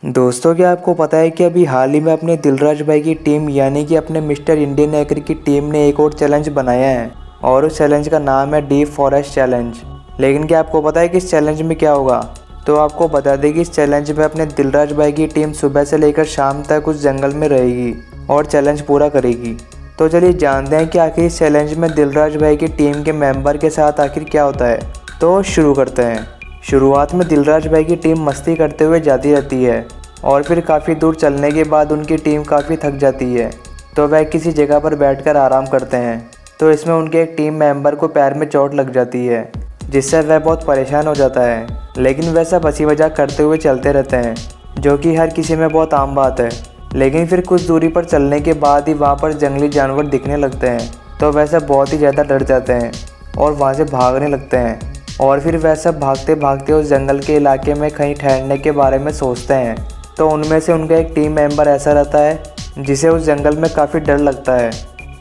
दोस्तों, क्या आपको पता है कि अभी हाल ही में अपने दिलराज भाई की टीम यानी कि अपने मिस्टर इंडियन हैकर की टीम ने एक और चैलेंज बनाया है और उस चैलेंज का नाम है डीप फॉरेस्ट चैलेंज। लेकिन क्या आपको पता है कि इस चैलेंज में क्या होगा? तो आपको बता दें कि इस चैलेंज में अपने दिलराज भाई की टीम सुबह से लेकर शाम तक उस जंगल में रहेगी और चैलेंज पूरा करेगी। तो चलिए जानते हैं कि आखिर इस चैलेंज में दिलराज भाई की टीम के मेंबर के साथ आखिर क्या होता है। तो शुरू करते हैं। शुरुआत में दिलराज भाई की टीम मस्ती करते हुए जाती रहती है और फिर काफ़ी दूर चलने के बाद उनकी टीम काफ़ी थक जाती है तो वह किसी जगह पर बैठकर आराम करते हैं। तो इसमें उनके एक टीम मेंबर को पैर में चोट लग जाती है जिससे वह बहुत परेशान हो जाता है, लेकिन वह सब हंसी मजाक करते हुए चलते रहते हैं जो कि हर किसी में बहुत आम बात है। लेकिन फिर कुछ दूरी पर चलने के बाद ही वहाँ पर जंगली जानवर दिखने लगते हैं तो वह सब बहुत ही ज़्यादा डर जाते हैं और वहाँ से भागने लगते हैं और फिर वह सब भागते भागते उस जंगल के इलाके में कहीं ठहरने के बारे में सोचते हैं। तो उनमें से उनका एक टीम मेंबर ऐसा रहता है जिसे उस जंगल में काफ़ी डर लगता है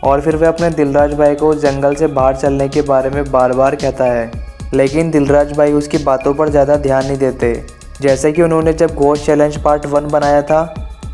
और फिर वह अपने दिलराज भाई को उस जंगल से बाहर चलने के बारे में बार बार कहता है, लेकिन दिलराज भाई उसकी बातों पर ज़्यादा ध्यान नहीं देते। जैसे कि उन्होंने जब घोस्ट चैलेंज पार्ट 1 बनाया था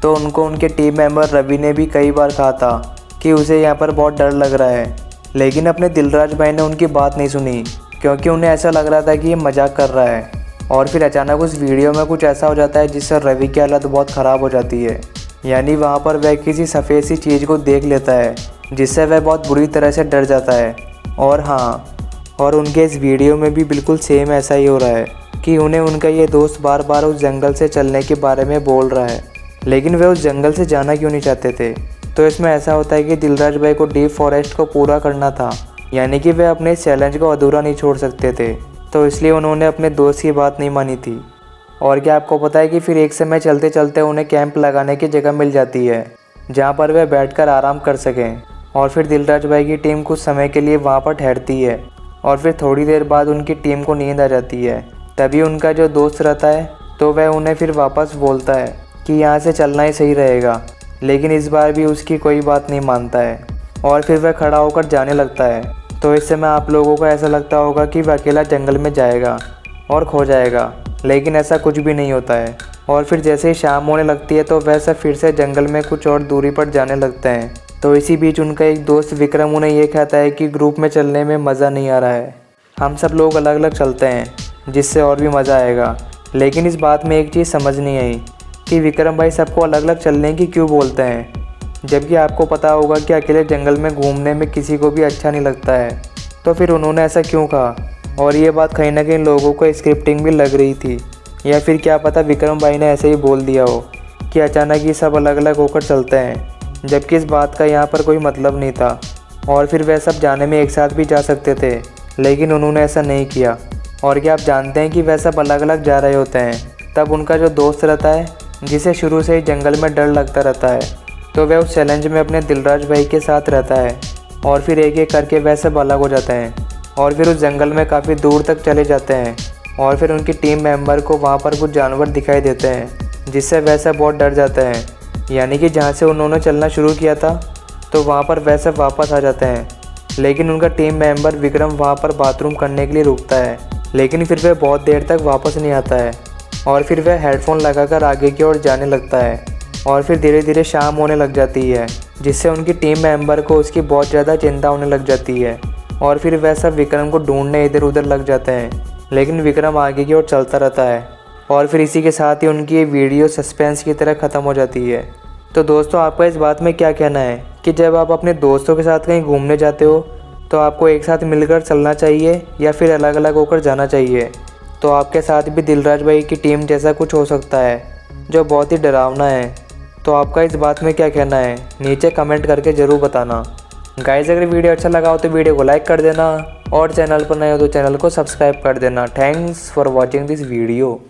तो उनको उनके टीम मेंबर रवि ने भी कई बार कहा था कि उसे यहाँ पर बहुत डर लग रहा है, लेकिन अपने दिलराज भाई ने उनकी बात नहीं सुनी क्योंकि उन्हें ऐसा लग रहा था कि ये मजाक कर रहा है। और फिर अचानक उस वीडियो में कुछ ऐसा हो जाता है जिससे रवि की हालत बहुत ख़राब हो जाती है, यानी वहाँ पर वह किसी सफ़ेद सी चीज़ को देख लेता है जिससे वह बहुत बुरी तरह से डर जाता है। और हाँ, और उनके इस वीडियो में भी बिल्कुल सेम ऐसा ही हो रहा है कि उन्हें उनका ये दोस्त बार बार उस जंगल से चलने के बारे में बोल रहा है, लेकिन वे उस जंगल से जाना क्यों नहीं चाहते थे। तो इसमें ऐसा होता है कि दिलराज भाई को डीप फॉरेस्ट को पूरा करना था, यानी कि वे अपने इस चैलेंज को अधूरा नहीं छोड़ सकते थे, तो इसलिए उन्होंने अपने दोस्त की बात नहीं मानी थी। और क्या आपको पता है कि फिर एक समय चलते चलते उन्हें कैंप लगाने की जगह मिल जाती है जहाँ पर वे बैठकर आराम कर सकें। और फिर दिलराज भाई की टीम कुछ समय के लिए वहाँ पर ठहरती है और फिर थोड़ी देर बाद उनकी टीम को नींद आ जाती है। तभी उनका जो दोस्त रहता है तो वह उन्हें फिर वापस बोलता है कि यहाँ से चलना ही सही रहेगा, लेकिन इस बार भी उसकी कोई बात नहीं मानता है और फिर वह खड़ा होकर जाने लगता है। तो इस समय आप लोगों को ऐसा लगता होगा कि वह अकेला जंगल में जाएगा और खो जाएगा, लेकिन ऐसा कुछ भी नहीं होता है। और फिर जैसे ही शाम होने लगती है तो वह सब फिर से जंगल में कुछ और दूरी पर जाने लगते हैं। तो इसी बीच उनका एक दोस्त विक्रम उन्हें ये कहता है कि ग्रुप में चलने में मज़ा नहीं आ रहा है, हम सब लोग अलग अलग चलते हैं जिससे और भी मज़ा आएगा। लेकिन इस बात में एक चीज़ समझ नहीं आई कि विक्रम भाई सबको अलग अलग चलने की क्यों बोलते हैं, जबकि आपको पता होगा कि अकेले जंगल में घूमने में किसी को भी अच्छा नहीं लगता है। तो फिर उन्होंने ऐसा क्यों कहा? और ये बात कहीं ना कहीं लोगों को स्क्रिप्टिंग भी लग रही थी, या फिर क्या पता विक्रम भाई ने ऐसे ही बोल दिया हो कि अचानक ही सब अलग अलग होकर चलते हैं, जबकि इस बात का यहाँ पर कोई मतलब नहीं था। और फिर वह सब जाने में एक साथ भी जा सकते थे, लेकिन उन्होंने ऐसा नहीं किया। और क्या आप जानते हैं कि वह सब अलग अलग जा रहे होते हैं तब उनका जो दोस्त रहता है जिसे शुरू से ही जंगल में डर लगता रहता है, तो वह उस चैलेंज में अपने दिलराज भाई के साथ रहता है और फिर एक एक करके वह सब अलग हो जाते हैं और फिर उस जंगल में काफ़ी दूर तक चले जाते हैं। और फिर उनकी टीम मेंबर को वहाँ पर कुछ जानवर दिखाई देते हैं जिससे वह सब बहुत डर जाते हैं, यानी कि जहाँ से उन्होंने चलना शुरू किया था तो वहाँ पर वह सब वापस आ जाते हैं। लेकिन उनका टीम मेंबर विक्रम वहाँ पर बाथरूम करने के लिए रुकता है, लेकिन फिर वह बहुत देर तक वापस नहीं आता है और फिर वह हेडफोन लगाकर आगे की ओर जाने लगता है। और फिर धीरे धीरे शाम होने लग जाती है जिससे उनकी टीम मेंबर को उसकी बहुत ज़्यादा चिंता होने लग जाती है और फिर वह सब विक्रम को ढूंढने इधर उधर लग जाते हैं, लेकिन विक्रम आगे की ओर चलता रहता है। और फिर इसी के साथ ही उनकी ये वीडियो सस्पेंस की तरह ख़त्म हो जाती है। तो दोस्तों, आपका इस बात में क्या कहना है कि जब आप अपने दोस्तों के साथ कहीं घूमने जाते हो तो आपको एक साथ मिलकर चलना चाहिए या फिर अलग अलग होकर जाना चाहिए? तो आपके साथ भी दिलराज भाई की टीम जैसा कुछ हो सकता है जो बहुत ही डरावना है। तो आपका इस बात में क्या कहना है, नीचे कमेंट करके ज़रूर बताना। गाइस, अगर वीडियो अच्छा लगा हो तो वीडियो को लाइक कर देना और चैनल पर नए हो तो चैनल को सब्सक्राइब कर देना। Thanks for watching this video.